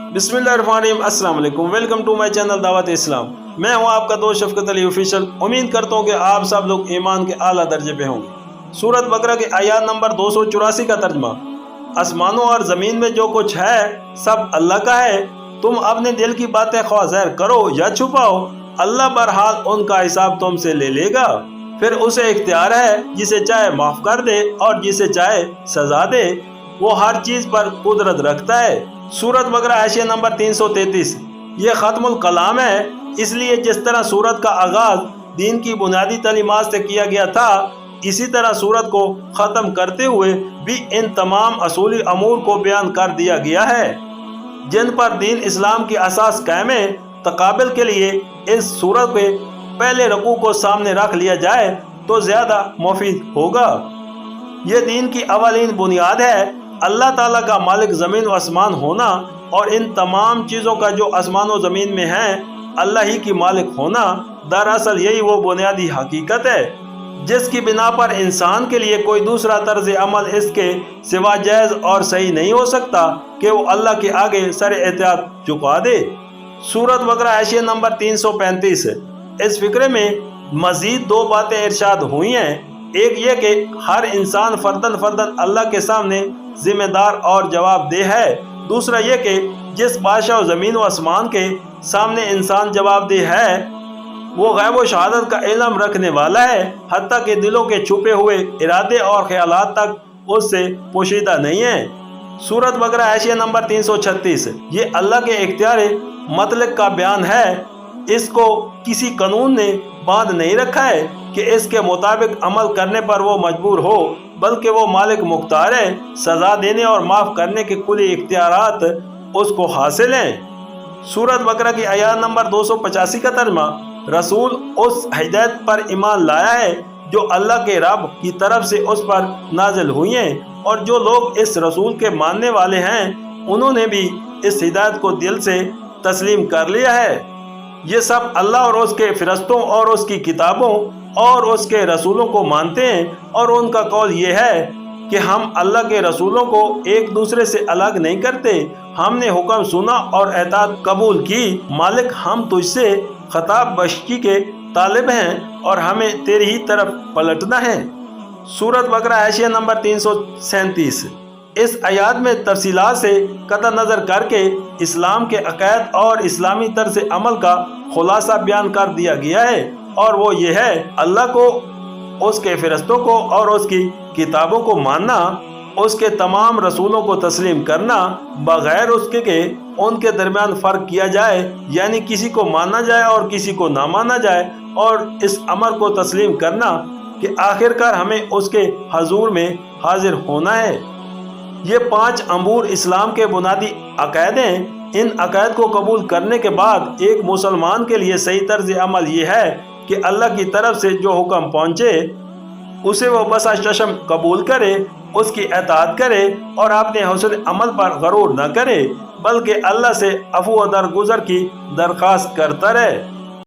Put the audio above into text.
बिस्मिल्लाहिर्रहमानिर्रहीम। अस्सलाम वालेकुम। वेलकम टू माय चैनल दावत इस्लाम। मैं हूं आपका दोस्त शफकत अली ऑफिशियल। उम्मीद करता हूं कि आप सब लोग ईमान के आला दर्जे पे होंगे। सूरत बकरा के आयत नंबर 284 का तर्जमा, आसमानों और ज़मीन में जो कुछ है सब अल्लाह का है। तुम अपने दिल की बातें ख्वाह ज़ाहिर करो या छुपाओ, अल्लाह बहरहाल उनका हिसाब तुमसे ले लेगा। फिर उसे इख्तियार है जिसे चाहे माफ़ कर दे और जिसे चाहे सज़ा दे। वो हर चीज़ पर कुदरत रखता है। सूरत बकरा आयशा नंबर 333। ये ख़त्मुल कलाम है, इसलिए जिस तरह सूरत का आगाज़ दीन की बुनियादी तालीमात से किया गया था, इसी तरह सूरत को ख़त्म करते हुए भी इन तमाम असूली अमूर को बयान कर दिया गया है जिन पर दीन इस्लाम की असास कायम है। तकाबल के लिए इस सूरत के पहले रकू को सामने रख लिया जाए तो ज़्यादा मुफीद होगा। ये दीन की अवलीन बुनियाद है। अल्लाह ताला का मालिक ज़मीन व आसमान होना और इन तमाम चीज़ों का जो आसमान व ज़मीन में है अल्लाह ही की मालिक होना, दरअसल यही वो बुनियादी हकीकत है जिसकी बिना पर इंसान के लिए कोई दूसरा तर्ज अमल इसके सिवा जायज़ और सही नहीं हो सकता कि वो अल्लाह के आगे सर एहतियात झुका दे। सूरत बकरा आयशा नंबर 335। इस फिक्रे में मज़ीद दो बातें इरशाद हुई हैं। एक ये कि हर इंसान फर्दन अल्लाह के सामने जिम्मेदार और जवाबदेह है। दूसरा ये कि जिस बादशाह ज़मीन व आसमान के सामने इंसान जवाबदेह है वो गैब व शहादत का इल्म रखने वाला है, हत्ता कि दिलों के छुपे हुए इरादे और ख्यालात तक उससे पोशीदा नहीं है। सूरत बकरा आयशा नंबर 336। ये अल्लाह के इख्तियार मतलब का बयान है। इसको किसी कानून ने बांध नहीं रखा है कि इसके मुताबिक अमल करने पर वो मजबूर हो, बल्कि वो मालिक मुख्तार है। सज़ा देने और माफ़ करने के कुल इख्तियारात उसको हासिल हैं। सूरत बकरा की आयत नंबर 285 का तर्जमा, रसूल उस हिदायत पर ईमान लाया है जो अल्लाह के रब की तरफ से उस पर नाजिल हुई हैं, और जो लोग इस रसूल के मानने वाले हैं उन्होंने भी इस हिदायत को दिल से तस्लीम कर लिया है। ये सब अल्लाह और उसके फरिश्तों और उसकी किताबों और उसके रसूलों को मानते हैं, और उनका कौल ये है कि हम अल्लाह के रसूलों को एक दूसरे से अलग नहीं करते। हमने हुक्म सुना और एताअत कबूल की। मालिक, हम तुझसे खताब बख्शी के तालिब हैं और हमें तेरी ही तरफ पलटना है। सूरत बकरा आयशा नंबर 337। इस आयत में तफसीलात से कतई नज़र करके इस्लाम के अक़ायद और इस्लामी तर्ज़ अमल का खुलासा बयान कर दिया गया है, और वो ये है अल्लाह को, उसके फरिश्तों को और उसकी किताबों को मानना, उसके तमाम रसूलों को तस्लीम करना, बग़ैर उसके के उनके दरमियान फ़र्क किया जाए, यानी किसी को माना जाए और किसी को ना माना जाए, और इस अमर को तस्लीम करना कि आखिरकार हमें उसके हजूर में हाजिर होना है। ये 5 अमूर इस्लाम के बुनियादी अक़ायद हैं। इन अक़ायद को कबूल करने के बाद एक मुसलमान के लिए सही तर्ज अमल ये है कि अल्लाह की तरफ से जो हुक्म पहुँचे उसे वो बसा चशम कबूल करे, उसकी एताअत करे और अपने हुस्न अमल पर गरूर न करे, बल्कि अल्लाह से अफ़ू व दरगुज़र की दरख्वास्त करता रहे।